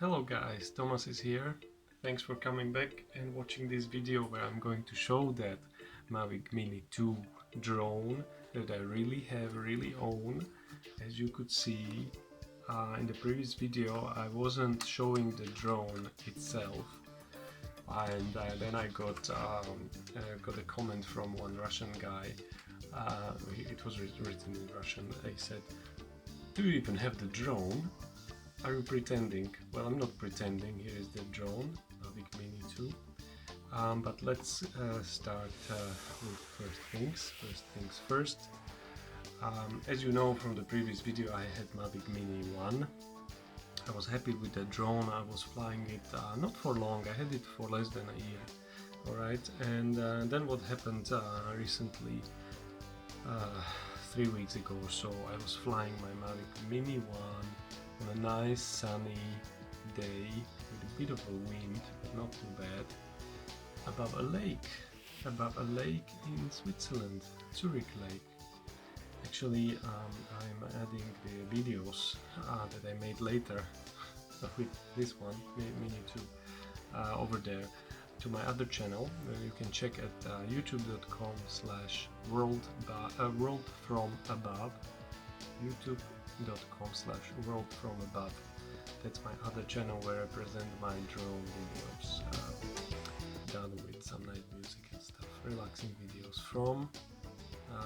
Hello guys, Thomas is here. Thanks for coming back and watching this video where I'm going to show that Mavic Mini 2 drone that I really own. As you could see in the previous video, I wasn't showing the drone itself, and then I got a comment from one Russian guy. It was written in Russian. He said, "Do you even have the drone? Are you pretending?" Well, I'm not pretending. Here is the drone, Mavic Mini 2. But let's start with first things first. As you know from the previous video, I had Mavic Mini 1. I was happy with the drone. I was flying it not for long. I had it for less than a year. Alright, and then what happened recently, 3 weeks ago or so, I was flying my Mavic Mini 1 on a nice sunny day with a bit of a wind, but not too bad, above a lake in Switzerland, Zurich Lake. Actually, I'm adding the videos that I made later with this one, Mini 2, over there to my other channel. You can check at youtube.com/worldfromabove, youtube.com/worldfromabove. That's my other channel where I present my drone videos, done with some night music and stuff, relaxing videos from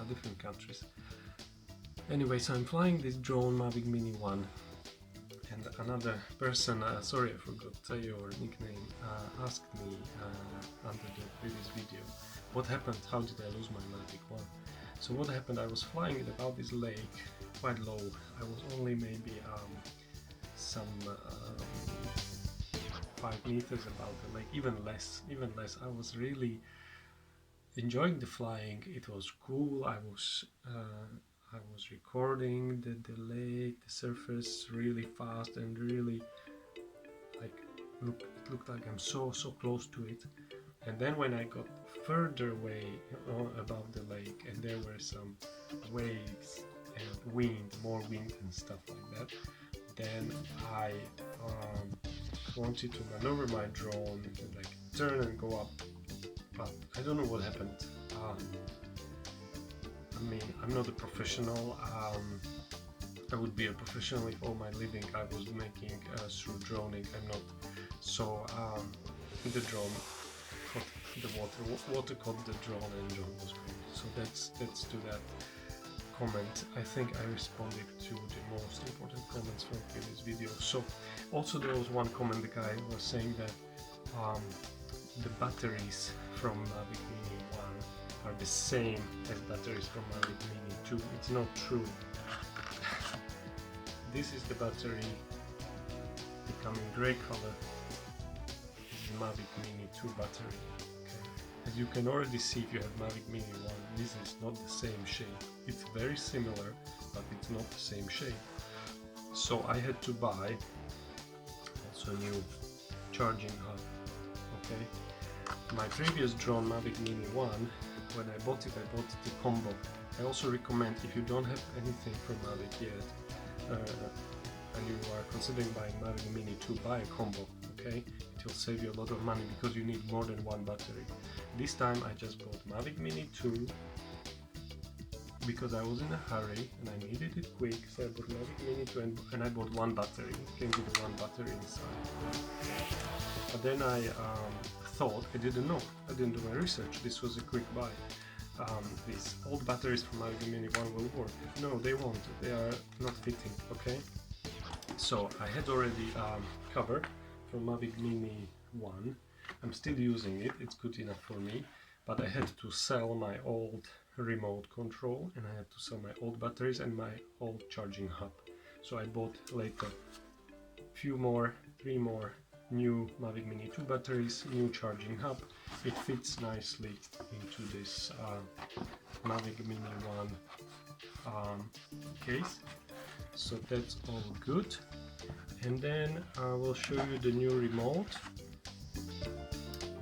different countries. Anyway, so I'm flying this drone Mavic Mini 1, and another person, sorry I forgot your nickname, asked me under the previous video, what happened, how did I lose my Mavic 1? So what happened, I was flying it about this lake, quite low. I was only maybe some 5 meters above the lake, even less. I was really enjoying the flying. It was cool. I was recording the lake, the surface really fast, and really it looked like I'm so close to it. And then when I got further away above the lake, and there were some waves and more wind and stuff like that, then I wanted to maneuver my drone and like turn and go up, but I don't know what happened. I mean, I'm not a professional. I would be a professional if all my living I was making through droning. I'm not. So the drone caught the water caught the drone, and drone was gone. So that's to that comment. I think I responded to the most important comments from previous video. So also there was one comment, the guy was saying that the batteries from Mavic Mini 1 are the same as batteries from Mavic Mini 2. It's not true. This is the battery becoming grey color. This is Mavic Mini 2 battery. Okay. As you can already see, if you have Mavic Mini 1, this is not the same shape. It's very similar, but it's not the same shape. So I had to buy also a new charging hub. Okay. My previous drone Mavic Mini 1, when I bought it the combo. I also recommend, if you don't have anything from Mavic yet, and you are considering buying Mavic Mini 2, buy a combo, okay? It will save you a lot of money because you need more than one battery. This time I just bought Mavic Mini 2 because I was in a hurry and I needed it quick, so I bought Mavic Mini 2 and I bought one battery. It came with one battery inside. But then I thought, I didn't know, I didn't do my research, this was a quick buy. These old batteries from Mavic Mini 1 will work. No, they won't, they are not fitting, okay? So I had already cover from Mavic Mini 1. I'm still using it, it's good enough for me, but I had to sell my old remote control, and I had to sell my old batteries and my old charging hub. So I bought later three more new Mavic Mini 2 batteries, new charging hub. It fits nicely into this Mavic Mini 1 case. So that's all good. And then I will show you the new remote.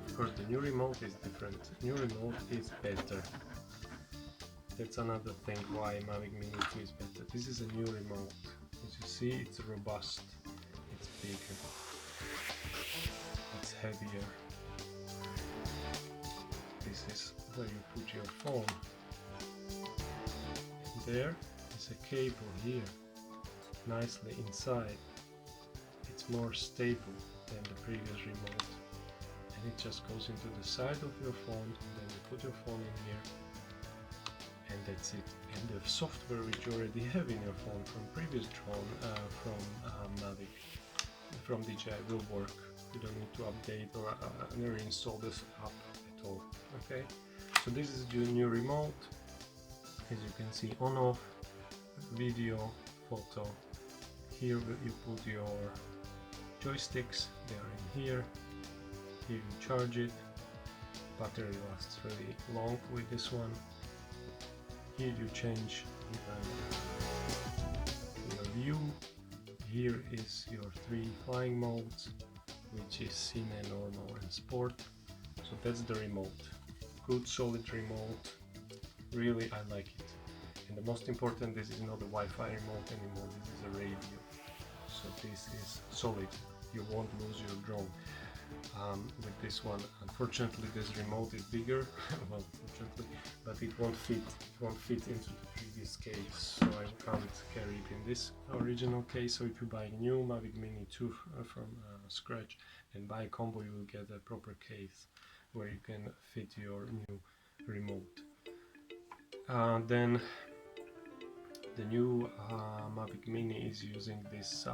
Of course, the new remote is different. New remote is better. That's another thing why Mavic Mini 2 is better. This is a new remote. As you see, it's robust, it's bigger. heavier. This is where you put your phone. And there is a cable here, nicely inside. It's more stable than the previous remote. And it just goes into the side of your phone, and then you put your phone in here, and that's it. And the software which you already have in your phone from previous drone, from Mavic, from DJI, will work. You don't need to update or reinstall this app at all. Okay, so this is your new remote. As you can see, on off, video, photo. Here you put your joysticks, they are in here. Here you charge it. Battery lasts really long with this one. Here you change your view. Here is your 3 flying modes, which is Cine, Normal and Sport. So that's the remote. Good solid remote. Really, I like it. And the most important, this is not a Wi-Fi remote anymore, this is a radio. So this is solid. You won't lose your drone. With this one, unfortunately, this remote is bigger. Well, fortunately, but it won't fit. It won't fit into the previous case, so I can't carry it in this original case. So if you buy a new Mavic Mini 2 from scratch and buy a combo, you will get a proper case where you can fit your new remote. Then the new Mavic Mini is using this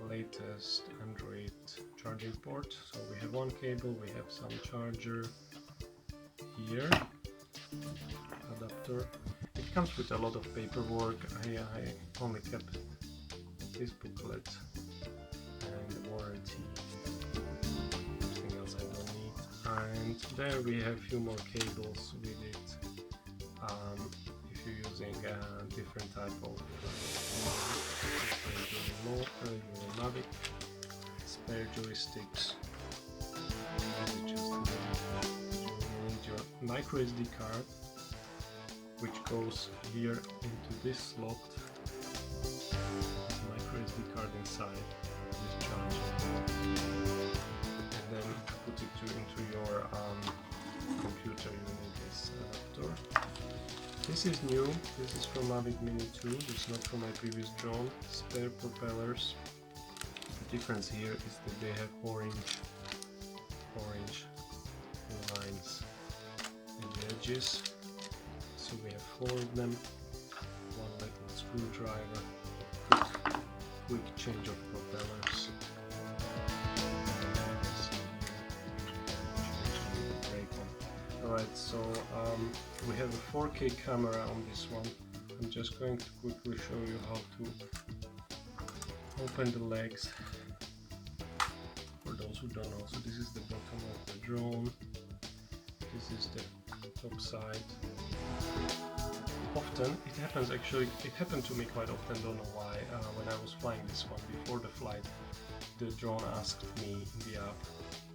latest Android charging port. So we have one cable, we have some charger here, adapter. It comes with a lot of paperwork. I only kept this booklet and the warranty. Anything else I don't need. And there we have a few more cables with it. If you're using a different type of remote, your Mavic, spare joysticks. You need your micro SD card, which goes here into this slot. Micro SD card inside this charger, and then put it into your computer. You need this adapter. This is new. This is from Mavic Mini 2. This is not from my previous drone. Spare propellers. The difference here is that they have orange lines at the edges. So we have 4 of them. One little screwdriver. Quick change of propellers. Alright, so we have a 4K camera on this one. I'm just going to quickly show you how to open the legs, for those who don't know. So this is the bottom of the drone, this is the top side. Often, it happens actually, it happened to me quite often, don't know why, when I was flying this one before the flight, the drone asked me in the app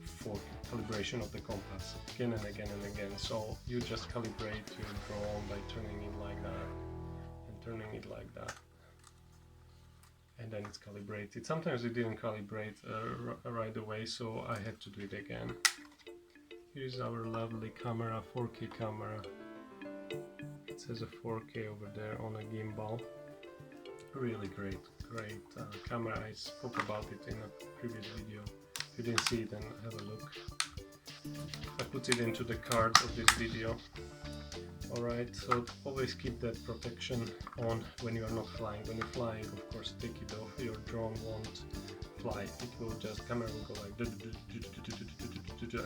for calibration of the compass again and again and again. So you just calibrate your drone by turning it like that and turning it like that, and then it's calibrated. Sometimes it didn't calibrate right away, so I had to do it again. Here's our lovely camera, 4K camera. It says a 4K over there on a gimbal. Really great camera. I spoke about it in a previous video. If you didn't see it, then have a look. I put it into the cards of this video. Alright, so always keep that protection on when you are not flying. When you fly, of course, take it off. Your drone won't fly. It will just, camera will go like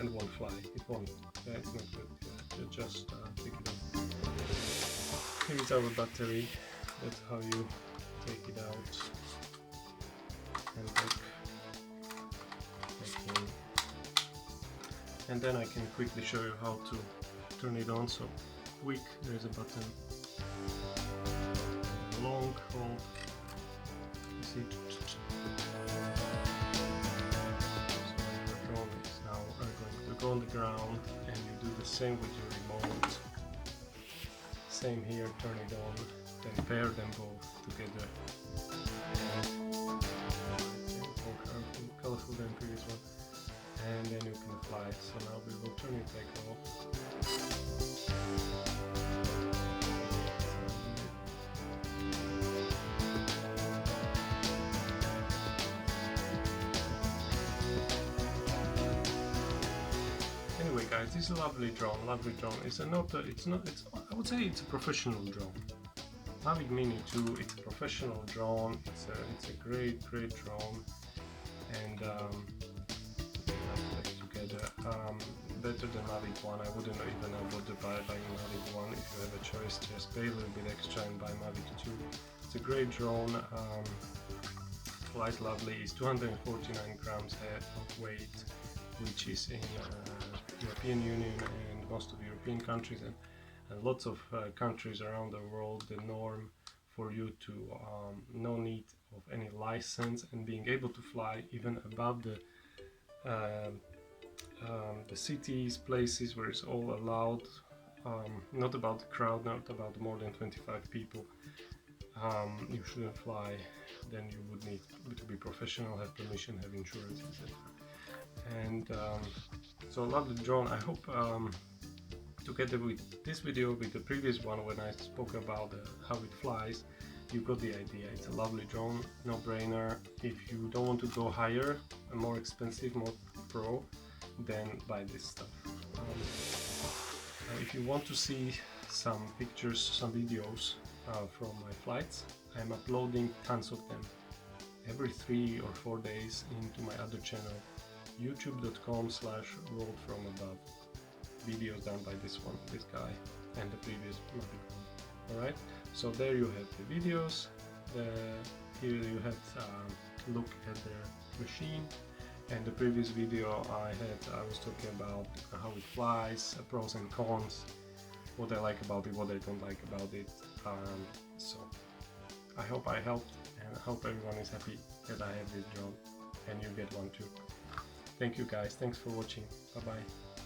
and won't fly. It won't. Yeah, it's not good. Just take it off. Here is our battery. That's how you take it out and look. And then I can quickly show you how to turn it on. So quick, there is a button, long hold, you see. So your drone is now going to go on the ground, and you do the same with your remote. Same here, turn it on, then pair them both together. More colorful than previous one. and then you can fly it. So now we will turn it back off. Anyway guys, this is a lovely drone, It's I would say it's a professional drone. Mavic Mini 2, it's a professional drone, it's a great drone, and let's put it together. Better than Mavic 1, I wouldn't even bother buying Mavic 1. If you have a choice, just pay a little bit extra and buy Mavic 2. It's a great drone, flies lovely, it's 249 grams of weight, which is in European Union and most of European countries and lots of countries around the world, the norm for you to no need of any license and being able to fly even above the cities, places where it's all allowed, not about the crowd, not about more than 25 people. You shouldn't fly, then you would need to be professional, have permission, have insurance, etc. And so I love the drone. I hope together with this video, with the previous one when I spoke about how it flies, you got the idea. It's a lovely drone, no brainer. If you don't want to go higher and more expensive, more pro, then buy this stuff. If you want to see some pictures, some videos from my flights, I'm uploading tons of them every 3 or 4 days into my other channel, youtube.com/rollfromabove. Videos done by this guy, and the previous Mavic one. Alright, so there you have the videos. Here you have look at the machine, and the previous video I was talking about how it flies, pros and cons, what I like about it, what I don't like about it. So I hope I helped, and I hope everyone is happy that I have this drone and you get one too. Thank you guys, thanks for watching, bye bye.